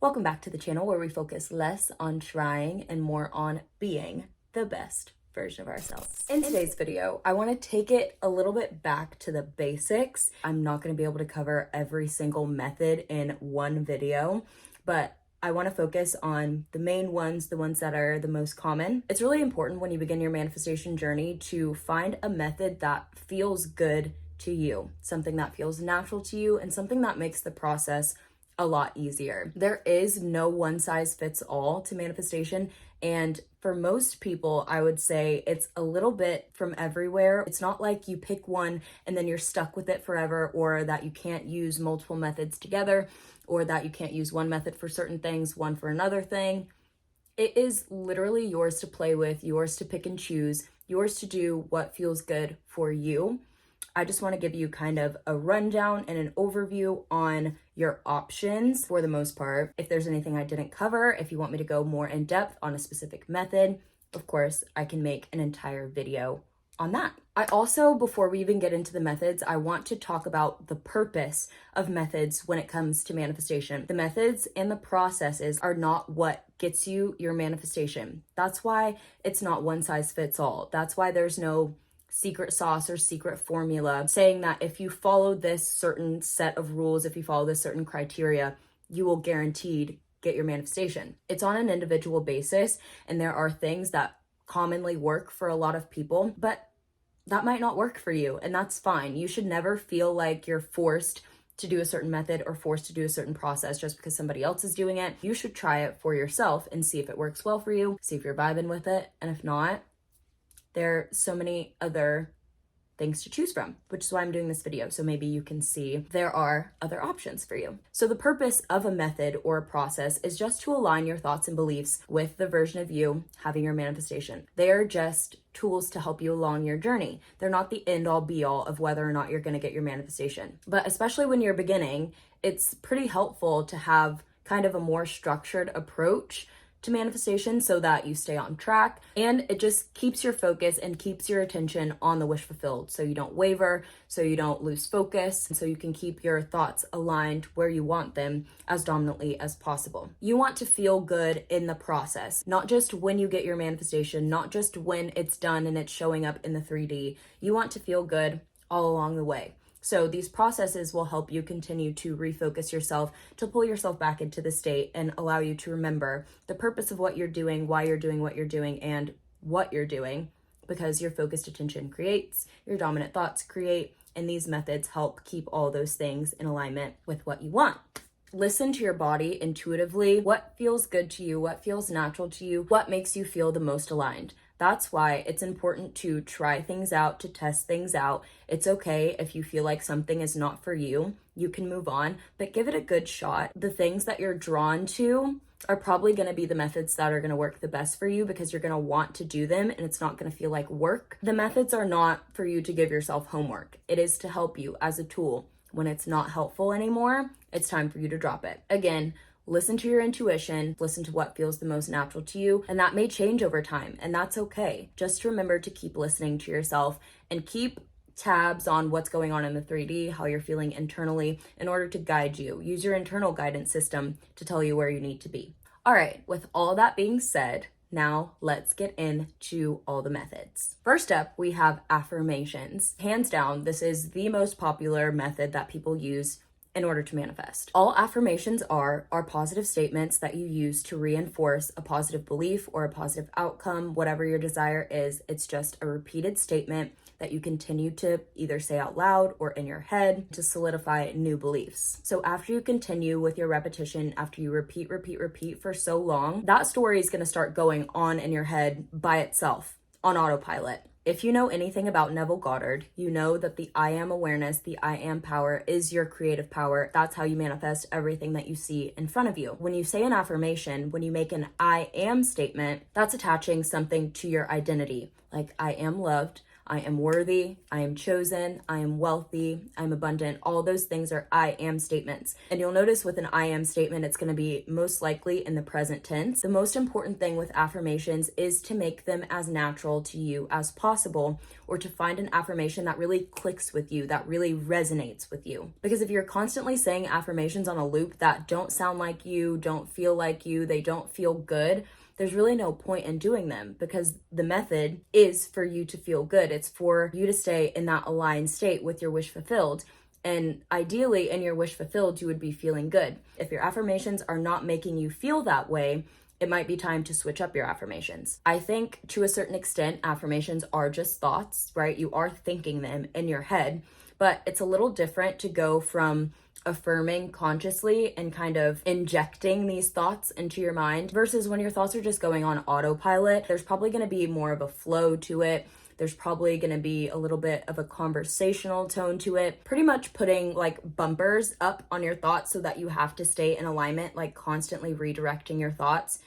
Welcome back to the channel where we focus less on trying and more on being the best version of ourselves. In today's video, I want to take it a little bit back to the basics. I'm not going to be able to cover every single method in one video, but I want to focus on the main ones, the ones that are the most common. It's really important when you begin your manifestation journey to find a method that feels good to you, something that feels natural to you, and something that makes the process a lot easier. There is no one size fits all to manifestation, and for most people, I would say it's a little bit from everywhere. It's not like you pick one and then you're stuck with it forever, or that you can't use multiple methods together, or that you can't use one method for certain things, one for another thing. It is literally yours to play with, yours to pick and choose, yours to do what feels good for you. I just want to give you kind of a rundown and an overview on your options for the most part. If there's anything I didn't cover, if you want me to go more in depth on a specific method, of course, I can make an entire video on that. I also, before we even get into the methods, I want to talk about the purpose of methods when it comes to manifestation. The methods and the processes are not what gets you your manifestation. That's why it's not one size fits all. That's why there's no secret sauce or secret formula saying that if you follow this certain set of rules, if you follow this certain criteria, you will guaranteed get your manifestation. It's on an individual basis, and there are things that commonly work for a lot of people, but that might not work for you, and that's fine. You should never feel like you're forced to do a certain method or forced to do a certain process just because somebody else is doing it. You should try it for yourself and see if it works well for you, see if you're vibing with it, and if not, there are so many other things to choose from, which is why I'm doing this video. So maybe you can see there are other options for you. So the purpose of a method or a process is just to align your thoughts and beliefs with the version of you having your manifestation. They are just tools to help you along your journey. They're not the end all be all of whether or not you're going to get your manifestation. But especially when you're beginning, it's pretty helpful to have kind of a more structured approach to manifestation so that you stay on track, and it just keeps your focus and keeps your attention on the wish fulfilled, so you don't waver, so you don't lose focus, and so you can keep your thoughts aligned where you want them as dominantly as possible. You want to feel good in the process, not just when you get your manifestation, not just when it's done and it's showing up in the 3D. You want to feel good all along the way. So these processes will help you continue to refocus yourself, to pull yourself back into the state and allow you to remember the purpose of what you're doing, why you're doing what you're doing, and what you're doing, because your focused attention creates, your dominant thoughts create, and these methods help keep all those things in alignment with what you want. Listen to your body intuitively. What feels good to you? What feels natural to you? What makes you feel the most aligned? That's why it's important to try things out, to test things out. It's okay if you feel like something is not for you. You can move on, but give it a good shot. The things that you're drawn to are probably going to be the methods that are going to work the best for you, because you're going to want to do them and it's not going to feel like work. The methods are not for you to give yourself homework. It is to help you as a tool. When it's not helpful anymore, it's time for you to drop it. Again, listen to your intuition, listen to what feels the most natural to you, and that may change over time, and that's okay. Just remember to keep listening to yourself and keep tabs on what's going on in the 3D, how you're feeling internally, in order to guide you. Use your internal guidance system to tell you where you need to be. All right, with all that being said, now let's get into all the methods. First up, we have affirmations. Hands down, this is the most popular method that people use in order to manifest. All affirmations are positive statements that you use to reinforce a positive belief or a positive outcome, whatever your desire is. It's just a repeated statement that you continue to either say out loud or in your head to solidify new beliefs. So after you continue with your repetition, after you repeat for so long, that story is going to start going on in your head by itself on autopilot. If you know anything about Neville Goddard, you know that the I am awareness, the I am power is your creative power. That's how you manifest everything that you see in front of you. When you say an affirmation, when you make an I am statement, that's attaching something to your identity. Like, I am loved, I am worthy, I am chosen, I am wealthy, I'm abundant. All those things are I am statements. And you'll notice with an I am statement, it's going to be most likely in the present tense. The most important thing with affirmations is to make them as natural to you as possible, or to find an affirmation that really clicks with you, that really resonates with you. Because if you're constantly saying affirmations on a loop that don't sound like you, don't feel like you, they don't feel good, there's really no point in doing them, because the method is for you to feel good. It's for you to stay in that aligned state with your wish fulfilled. And ideally, in your wish fulfilled, you would be feeling good. If your affirmations are not making you feel that way, it might be time to switch up your affirmations. I think to a certain extent, affirmations are just thoughts, right? You are thinking them in your head, but it's a little different to go from affirming consciously and kind of injecting these thoughts into your mind versus when your thoughts are just going on autopilot. There's probably going to be more of a flow to it. There's probably going to be a little bit of a conversational tone to it. Pretty much putting like bumpers up on your thoughts so that you have to stay in alignment, like constantly redirecting your thoughts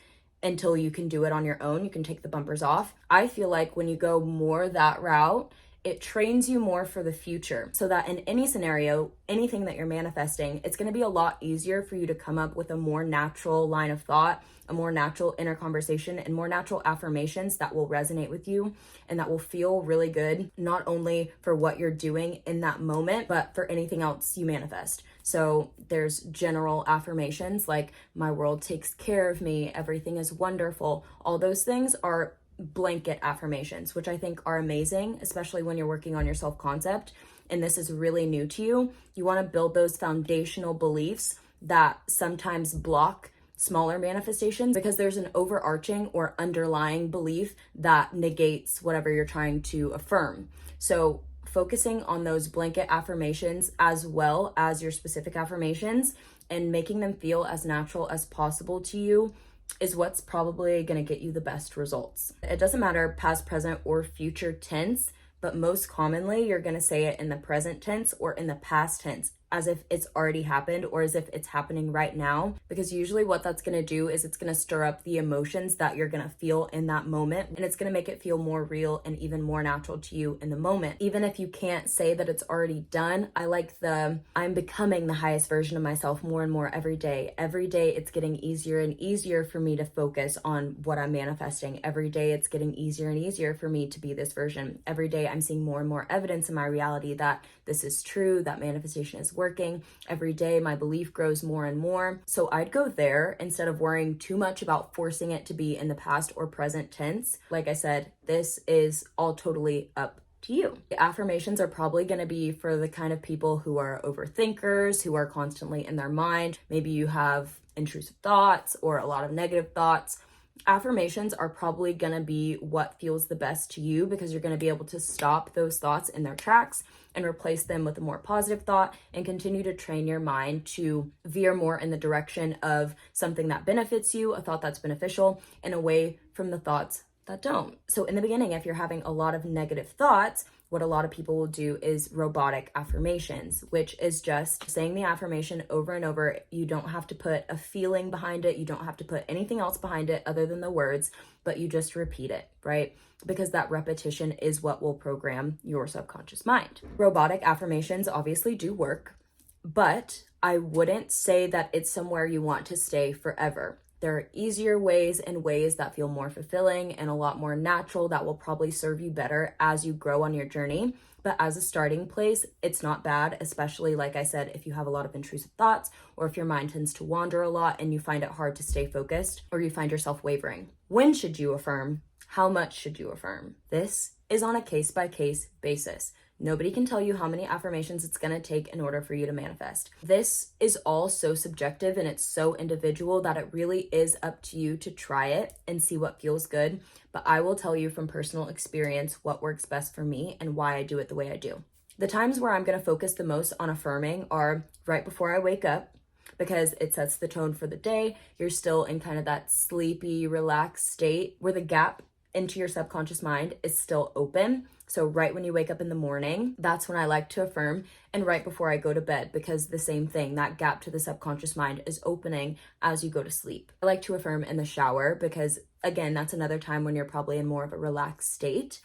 until you can do it on your own. You can take the bumpers off. I feel like when you go more that route, it trains you more for the future, so that in any scenario, anything that you're manifesting, it's going to be a lot easier for you to come up with a more natural line of thought, a more natural inner conversation, and more natural affirmations that will resonate with you and that will feel really good, not only for what you're doing in that moment, but for anything else you manifest. So there's general affirmations like, my world takes care of me, everything is wonderful. All those things are blanket affirmations, which I think are amazing, especially when you're working on your self-concept and this is really new to you. You want to build those foundational beliefs that sometimes block smaller manifestations, because there's an overarching or underlying belief that negates whatever you're trying to affirm. So focusing on those blanket affirmations as well as your specific affirmations and making them feel as natural as possible to you is what's probably going to get you the best results. It doesn't matter past, present, or future tense, but most commonly you're going to say it in the present tense or in the past tense, as if it's already happened or as if it's happening right now. Because usually what that's going to do is it's going to stir up the emotions that you're going to feel in that moment, and it's going to make it feel more real and even more natural to you in the moment. Even if you can't say that it's already done, I like the I'm becoming the highest version of myself more and more every day. Every day it's getting easier and easier for me to focus on what I'm manifesting. Every day it's getting easier and easier for me to be this version. Every day I'm seeing more and more evidence in my reality that this is true, that manifestation is working. Every day my belief grows more and more. So I'd go there instead of worrying too much about forcing it to be in the past or present tense. Like I said, this is all totally up to you. The affirmations are probably going to be for the kind of people who are overthinkers, who are constantly in their mind. Maybe you have intrusive thoughts or a lot of negative thoughts. Affirmations are probably going to be what feels the best to you, because you're going to be able to stop those thoughts in their tracks and replace them with a more positive thought and continue to train your mind to veer more in the direction of something that benefits you, a thought that's beneficial, and away from the thoughts that don't. So in the beginning, if you're having a lot of negative thoughts, what a lot of people will do is robotic affirmations, which is just saying the affirmation over and over. You don't have to put a feeling behind it. You don't have to put anything else behind it other than the words, but you just repeat it, right? Because that repetition is what will program your subconscious mind. Robotic affirmations obviously do work, but I wouldn't say that it's somewhere you want to stay forever. There are easier ways and ways that feel more fulfilling and a lot more natural that will probably serve you better as you grow on your journey. But as a starting place, it's not bad, especially like I said, if you have a lot of intrusive thoughts or if your mind tends to wander a lot and you find it hard to stay focused or you find yourself wavering. When should you affirm? How much should you affirm? This is on a case-by-case basis. Nobody can tell you how many affirmations it's going to take in order for you to manifest. This is all so subjective and it's so individual that it really is up to you to try it and see what feels good. But I will tell you from personal experience what works best for me and why I do it the way I do. The times where I'm going to focus the most on affirming are right before I wake up, because it sets the tone for the day. You're still in kind of that sleepy, relaxed state where the gap into your subconscious mind is still open. So right when you wake up in the morning, that's when I like to affirm, and right before I go to bed, because the same thing, that gap to the subconscious mind is opening as you go to sleep. I like to affirm in the shower because, again, that's another time when you're probably in more of a relaxed state.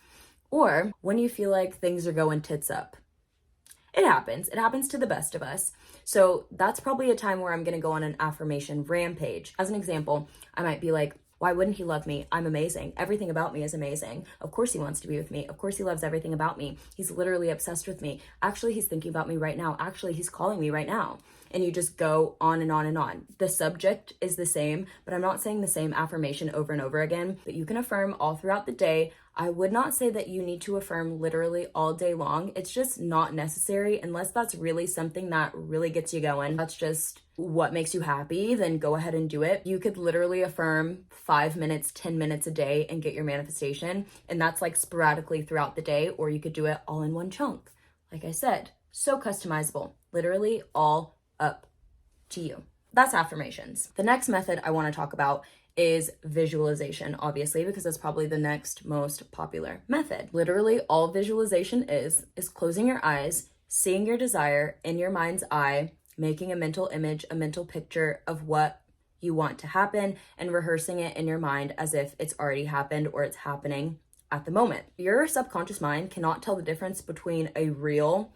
Or when you feel like things are going tits up. It happens. It happens to the best of us. So that's probably a time where I'm going to go on an affirmation rampage. As an example, I might be like, why wouldn't he love me? I'm amazing. Everything about me is amazing. Of course he wants to be with me. Of course he loves everything about me. He's literally obsessed with me. Actually, he's thinking about me right now. Actually, he's calling me right now. And you just go on and on and on. The subject is the same, but I'm not saying the same affirmation over and over again, but you can affirm all throughout the day. I would not say that you need to affirm literally all day long. It's just not necessary unless that's really something that really gets you going. That's just what makes you happy, then go ahead and do it. You could literally affirm 5 minutes, 10 minutes a day and get your manifestation. And that's like sporadically throughout the day, or you could do it all in one chunk. Like I said, so customizable, literally all up to you. That's affirmations. The next method I want to talk about is visualization, obviously, because that's probably the next most popular method. Literally all visualization is closing your eyes, seeing your desire in your mind's eye, making a mental image, a mental picture of what you want to happen, and rehearsing it in your mind as if it's already happened or it's happening at the moment. Your subconscious mind cannot tell the difference between a real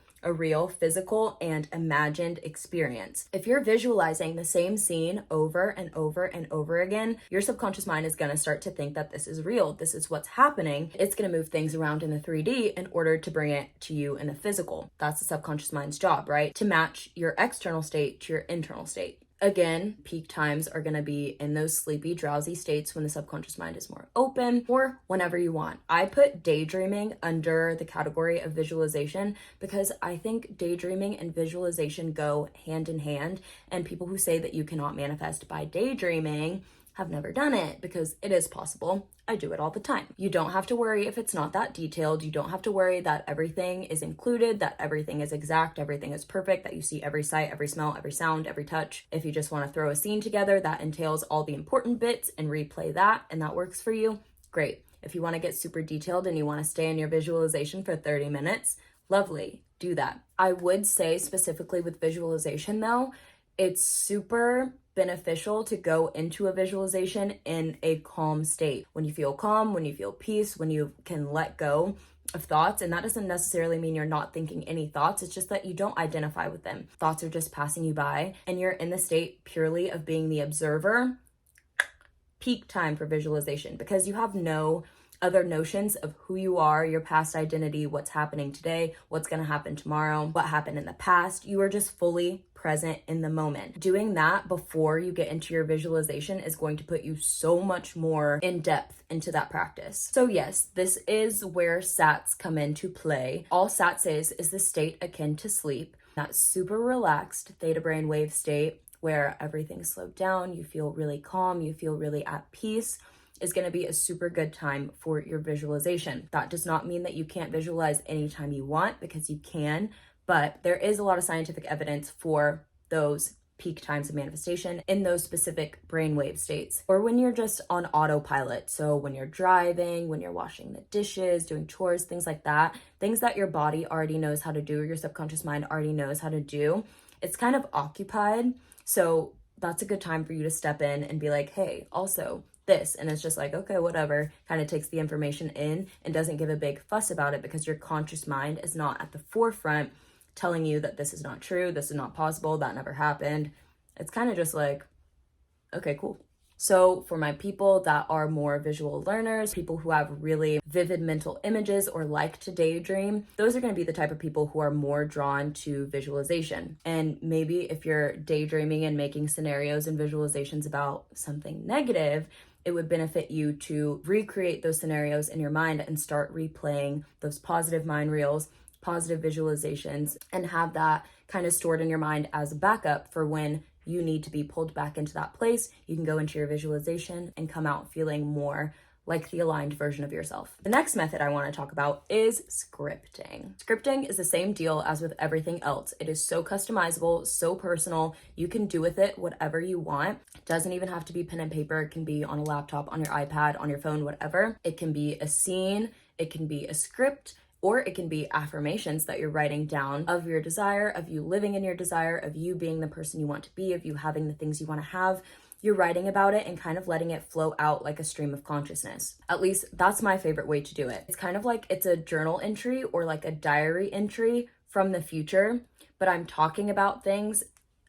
physical and imagined experience. If you're visualizing the same scene over and over and over again, your subconscious mind is going to start to think that this is real. This is what's happening. It's going to move things around in the 3D in order to bring it to you in the physical. That's the subconscious mind's job, right? To match your external state to your internal state. Again, peak times are going to be in those sleepy, drowsy states when the subconscious mind is more open, or whenever you want. I put daydreaming under the category of visualization because I think daydreaming and visualization go hand in hand, and people who say that you cannot manifest by daydreaming have never done it, because it is possible. I do it all the time. You don't have to worry if it's not that detailed. You don't have to worry that everything is included, that everything is exact, everything is perfect, that you see every sight, every smell, every sound, every touch. If you just want to throw a scene together that entails all the important bits and replay that, and that works for you, great. If you want to get super detailed and you want to stay in your visualization for 30 minutes, lovely, do that. I would say specifically with visualization though, it's super beneficial to go into a visualization in a calm state. When you feel calm, when you feel peace, when you can let go of thoughts. And that doesn't necessarily mean you're not thinking any thoughts. It's just that you don't identify with them. Thoughts are just passing you by and you're in the state purely of being the observer. Peak time for visualization, because you have no other notions of who you are, your past identity, what's happening today, what's going to happen tomorrow, what happened in the past. You are just fully present in the moment. Doing that before you get into your visualization is going to put you so much more in depth into that practice. So yes, this is where SATs come into play. All SATs is the state akin to sleep, that super relaxed theta brainwave state where everything's slowed down, you feel really calm, you feel really at peace, is going to be a super good time for your visualization. That does not mean that you can't visualize anytime you want, because you can, but there is a lot of scientific evidence for those peak times of manifestation in those specific brainwave states, or when you're just on autopilot. So when you're driving, when you're washing the dishes, doing chores, things like that, things that your body already knows how to do, your subconscious mind already knows how to do, it's kind of occupied. So that's a good time for you to step in and be like, hey, also this. And it's just like, okay, whatever, kind of takes the information in and doesn't give a big fuss about it, because your conscious mind is not at the forefront telling you that this is not true, this is not possible, that never happened. It's kind of just like, okay, cool. So for my people that are more visual learners, people who have really vivid mental images or like to daydream, those are going to be the type of people who are more drawn to visualization. And maybe if you're daydreaming and making scenarios and visualizations about something negative, it would benefit you to recreate those scenarios in your mind and start replaying those positive mind reels, positive visualizations, and have that kind of stored in your mind as a backup for when you need to be pulled back into that place. You can go into your visualization and come out feeling more like the aligned version of yourself. The next method I want to talk about is scripting. Scripting is the same deal as with everything else. It is so customizable, so personal. You can do with it whatever you want. It doesn't even have to be pen and paper. It can be on a laptop, on your iPad, on your phone, whatever. It can be a scene, it can be a script, or it can be affirmations that you're writing down of your desire, of you living in your desire, of you being the person you want to be, of you having the things you want to have. you're writing about it and kind of letting it flow out like a stream of consciousness. At least that's my favorite way to do it. It's kind of like it's a journal entry or like a diary entry from the future, but I'm talking about things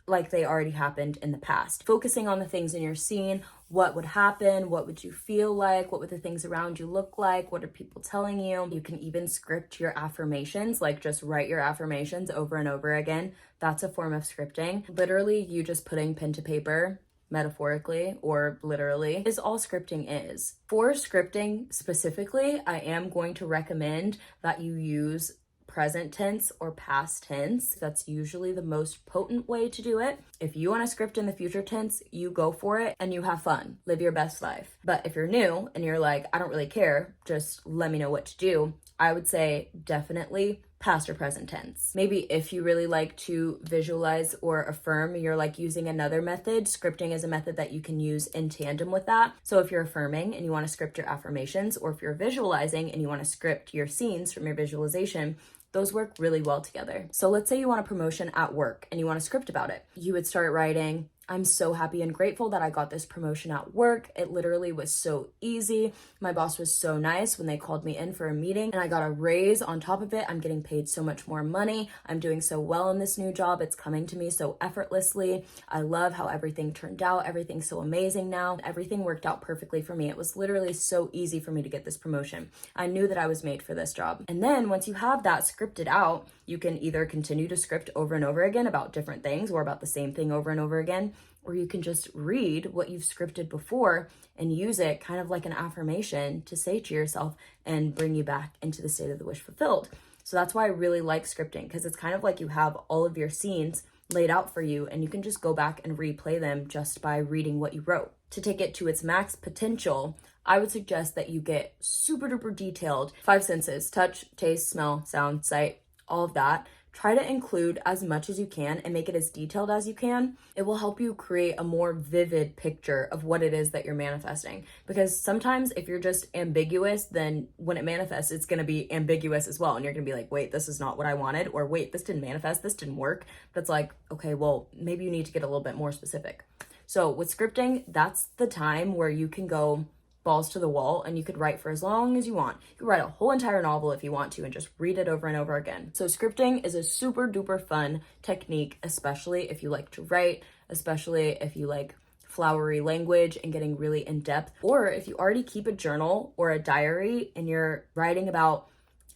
like they already happened in the past. Focusing on the things in your scene, what would happen, what would you feel like, what would the things around you look like, what are people telling you? You can even script your affirmations, like just write your affirmations over and over again. That's a form of scripting. Literally, you just putting pen to paper, metaphorically or literally, is all scripting is. For scripting specifically, I am going to recommend that you use present tense or past tense. That's usually the most potent way to do it. If you want to script in the future tense, you go for it and you have fun. Live your best life. But if you're new and you're like, I don't really care, just let me know what to do, I would say definitely past or present tense. Maybe if you really like to visualize or affirm, you're like using another method. Scripting is a method that you can use in tandem with that. So if you're affirming and you want to script your affirmations, or if you're visualizing and you want to script your scenes from your visualization, those work really well together. So let's say you want a promotion at work and you want to script about it. You would start writing, I'm so happy and grateful that I got this promotion at work. It literally was so easy. My boss was so nice when they called me in for a meeting and I got a raise on top of it. I'm getting paid so much more money. I'm doing so well in this new job. It's coming to me so effortlessly. I love how everything turned out. Everything's so amazing now. Everything worked out perfectly for me. It was literally so easy for me to get this promotion. I knew that I was made for this job. And then once you have that scripted out, you can either continue to script over and over again about different things or about the same thing over and over again, or you can just read what you've scripted before and use it kind of like an affirmation to say to yourself and bring you back into the state of the wish fulfilled. So that's why I really like scripting, because it's kind of like you have all of your scenes laid out for you and you can just go back and replay them just by reading what you wrote. To take it to its max potential, I would suggest that you get super duper detailed. 5 senses: touch, taste, smell, sound, sight, all of that. Try to include as much as you can and make it as detailed as you can. It will help you create a more vivid picture of what it is that you're manifesting. Because sometimes if you're just ambiguous, then when it manifests, it's going to be ambiguous as well. And you're going to be like, wait, this is not what I wanted. Or wait, this didn't manifest. This didn't work. But it's like, okay, well, maybe you need to get a little bit more specific. So with scripting, that's the time where you can go balls to the wall and you could write for as long as you want. You could write a whole entire novel if you want to and just read it over and over again. So scripting is a super duper fun technique, especially if you like to write, especially if you like flowery language and getting really in depth, or if you already keep a journal or a diary and you're writing about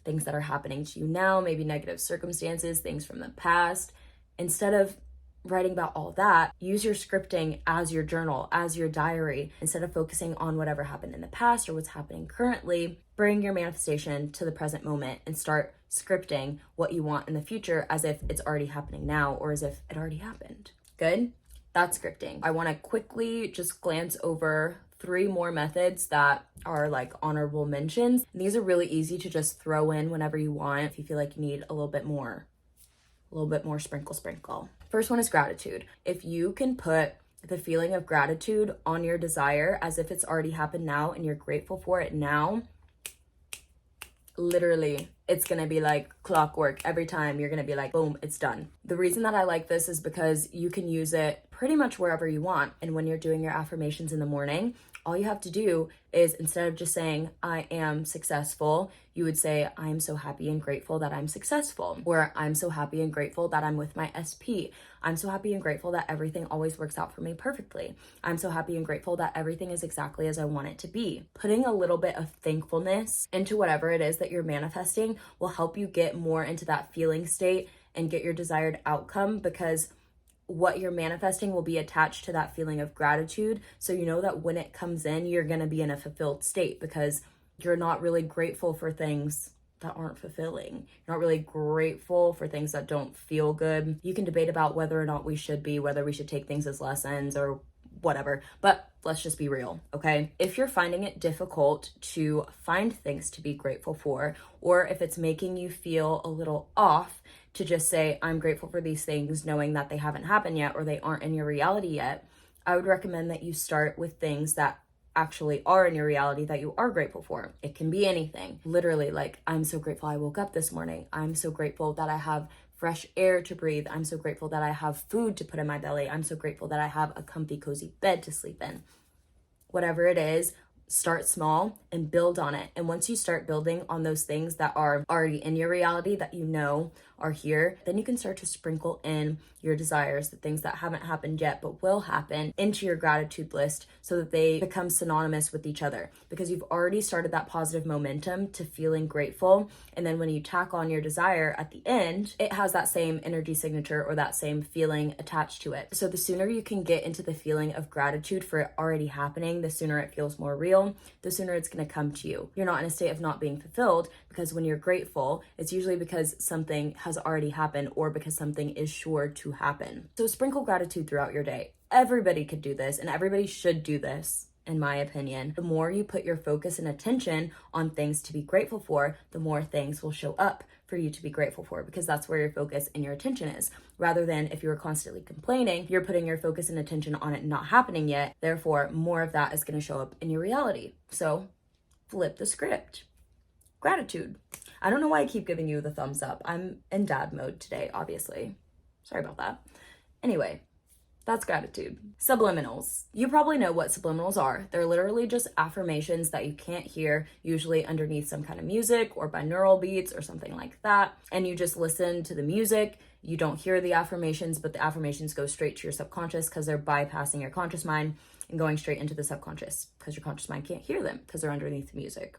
things that are happening to you now, maybe negative circumstances, things from the past. Instead of writing about all that, use your scripting as your journal, as your diary. Instead of focusing on whatever happened in the past or what's happening currently, bring your manifestation to the present moment and start scripting what you want in the future as if it's already happening now or as if it already happened. Good? That's scripting. I want to quickly just glance over 3 more methods that are like honorable mentions. And these are really easy to just throw in whenever you want if you feel like you need a little bit more sprinkle. First one is gratitude. If you can put the feeling of gratitude on your desire as if it's already happened now and you're grateful for it now, literally, it's gonna be like clockwork. Every time you're gonna be like, boom, it's done. The reason that I like this is because you can use it pretty much wherever you want. And when you're doing your affirmations in the morning, all you have to do is, instead of just saying, I am successful, you would say, I'm so happy and grateful that I'm successful. Or I'm so happy and grateful that I'm with my SP. I'm so happy and grateful that everything always works out for me perfectly. I'm so happy and grateful that everything is exactly as I want it to be. Putting a little bit of thankfulness into whatever it is that you're manifesting will help you get more into that feeling state and get your desired outcome, because what you're manifesting will be attached to that feeling of gratitude. So you know that when it comes in, you're going to be in a fulfilled state because you're not really grateful for things that aren't fulfilling. You're not really grateful for things that don't feel good. You can debate about whether or not we should be, whether we should take things as lessons or whatever, but let's just be real, okay? If you're finding it difficult to find things to be grateful for, or if it's making you feel a little off to just say, I'm grateful for these things, knowing that they haven't happened yet or they aren't in your reality yet, I would recommend that you start with things that actually are in your reality that you are grateful for. It can be anything. Literally, like, I'm so grateful I woke up this morning. I'm so grateful that I have fresh air to breathe. I'm so grateful that I have food to put in my belly. I'm so grateful that I have a comfy, cozy bed to sleep in. Whatever it is, start small and build on it. And once you start building on those things that are already in your reality that you know are here, then you can start to sprinkle in your desires, the things that haven't happened yet but will happen, into your gratitude list so that they become synonymous with each other, because you've already started that positive momentum to feeling grateful. And then when you tack on your desire at the end, it has that same energy signature or that same feeling attached to it. So the sooner you can get into the feeling of gratitude for it already happening, the sooner it feels more real, the sooner it's going to come to you. You're not in a state of not being fulfilled, because when you're grateful, it's usually because something has already happened or because something is sure to happen. So sprinkle gratitude throughout your day. Everybody could do this, and everybody should do this, in my opinion. The more you put your focus and attention on things to be grateful for, the more things will show up for you to be grateful for, because that's where your focus and your attention is. Rather than if you were constantly complaining, you're putting your focus and attention on it not happening yet. Therefore, more of that is going to show up in your reality. So flip the script. Gratitude. I don't know why I keep giving you the thumbs up. I'm in dad mode today, obviously. Sorry about that. Anyway, that's gratitude. Subliminals. You probably know what subliminals are. They're literally just affirmations that you can't hear, usually underneath some kind of music or binaural beats or something like that. And you just listen to the music. You don't hear the affirmations, but the affirmations go straight to your subconscious because they're bypassing your conscious mind and going straight into the subconscious, because your conscious mind can't hear them because they're underneath the music.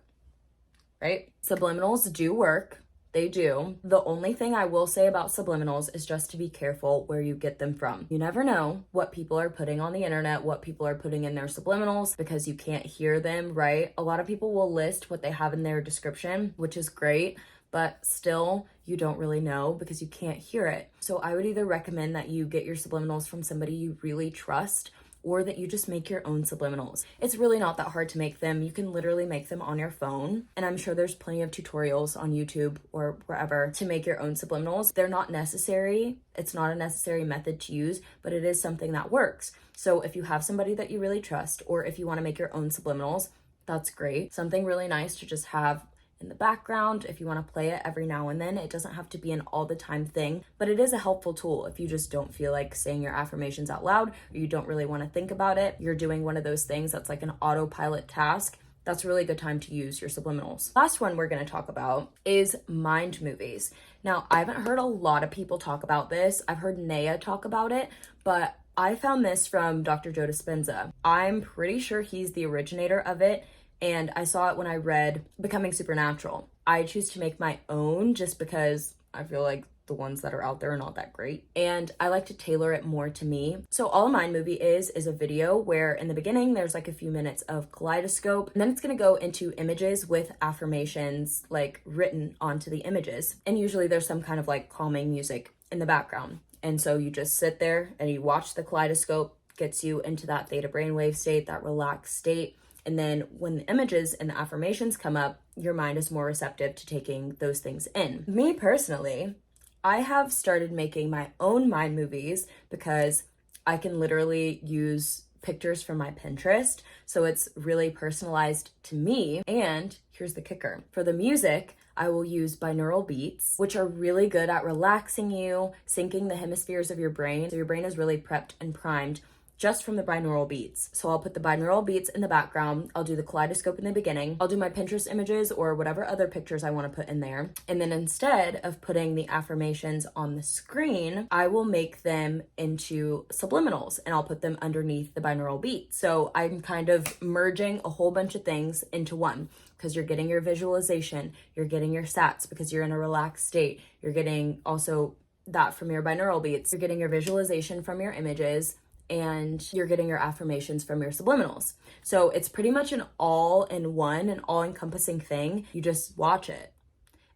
Right? Subliminals do work. They do. The only thing I will say about subliminals is just to be careful where you get them from. You never know what people are putting on the internet, what people are putting in their subliminals, because you can't hear them, right? A lot of people will list what they have in their description, which is great, but still you don't really know because you can't hear it. So I would either recommend that you get your subliminals from somebody you really trust, or that you just make your own subliminals. It's really not that hard to make them. You can literally make them on your phone. And I'm sure there's plenty of tutorials on YouTube or wherever to make your own subliminals. They're not necessary. It's not a necessary method to use, but it is something that works. So if you have somebody that you really trust, or if you want to make your own subliminals, that's great. Something really nice to just have in the background if you want to play it every now and then. It doesn't have to be an all the time thing, but it is a helpful tool if you just don't feel like saying your affirmations out loud, or you don't really want to think about it. You're doing one of those things that's like an autopilot task. That's a really good time to use your subliminals. Last one we're going to talk about is mind movies. Now, I haven't heard a lot of people talk about this. I've heard Naya talk about it, but I found this from Dr. Joe Dispenza. I'm pretty sure he's the originator of it, and I saw it when I read Becoming Supernatural. I choose to make my own just because I feel like the ones that are out there are not that great, and I like to tailor it more to me. So all a mind movie is a video where in the beginning there's like a few minutes of kaleidoscope, and then it's going to go into images with affirmations like written onto the images, and usually there's some kind of like calming music in the background. And so you just sit there and you watch the kaleidoscope, gets you into that theta brainwave state, that relaxed state. And then when the images and the affirmations come up, your mind is more receptive to taking those things in. Me personally, I have started making my own mind movies because I can literally use pictures from my Pinterest. So it's really personalized to me. And here's the kicker. For the music, I will use binaural beats, which are really good at relaxing you, syncing the hemispheres of your brain. So your brain is really prepped and primed just from the binaural beats. So I'll put the binaural beats in the background. I'll do the kaleidoscope in the beginning. I'll do my Pinterest images or whatever other pictures I want to put in there. And then instead of putting the affirmations on the screen, I will make them into subliminals and I'll put them underneath the binaural beat. So I'm kind of merging a whole bunch of things into one, because you're getting your visualization, you're getting your sats because you're in a relaxed state. You're getting also that from your binaural beats. You're getting your visualization from your images, and you're getting your affirmations from your subliminals. So it's pretty much an all-in-one, an all-encompassing thing. You just watch it.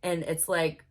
And it's like,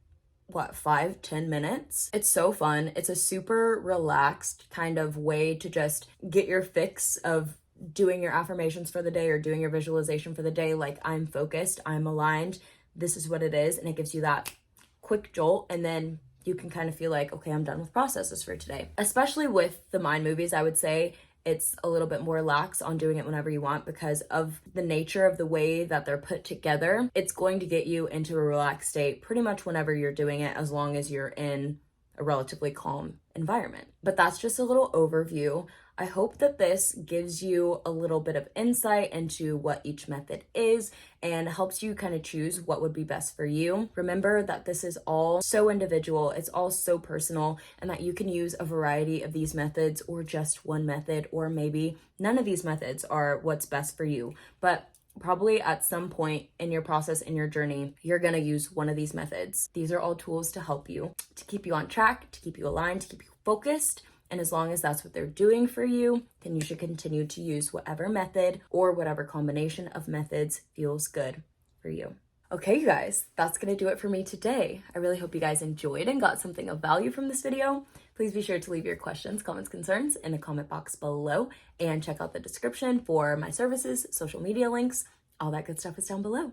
what, 5-10 minutes? It's so fun. It's a super relaxed kind of way to just get your fix of doing your affirmations for the day or doing your visualization for the day. Like, I'm focused, I'm aligned, this is what it is. And it gives you that quick jolt, and then you can kind of feel like, okay, I'm done with processes for today. Especially with the mind movies, I would say it's a little bit more lax on doing it whenever you want because of the nature of the way that they're put together. It's going to get you into a relaxed state pretty much whenever you're doing it, as long as you're in a relatively calm environment. But that's just a little overview. I hope that this gives you a little bit of insight into what each method is and helps you kind of choose what would be best for you. Remember that this is all so individual, it's all so personal, and that you can use a variety of these methods or just one method, or maybe none of these methods are what's best for you. But probably at some point in your process, in your journey, you're gonna use one of these methods. These are all tools to help you, to keep you on track, to keep you aligned, to keep you focused. And as long as that's what they're doing for you, then you should continue to use whatever method or whatever combination of methods feels good for you. Okay, you guys, that's gonna do it for me today. I really hope you guys enjoyed and got something of value from this video. Please be sure to leave your questions, comments, concerns in the comment box below, and check out the description for my services, social media links, all that good stuff is down below.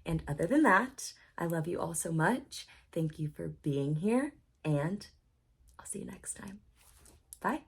And other than that, I love you all so much. Thank you for being here, and I'll see you next time. Bye.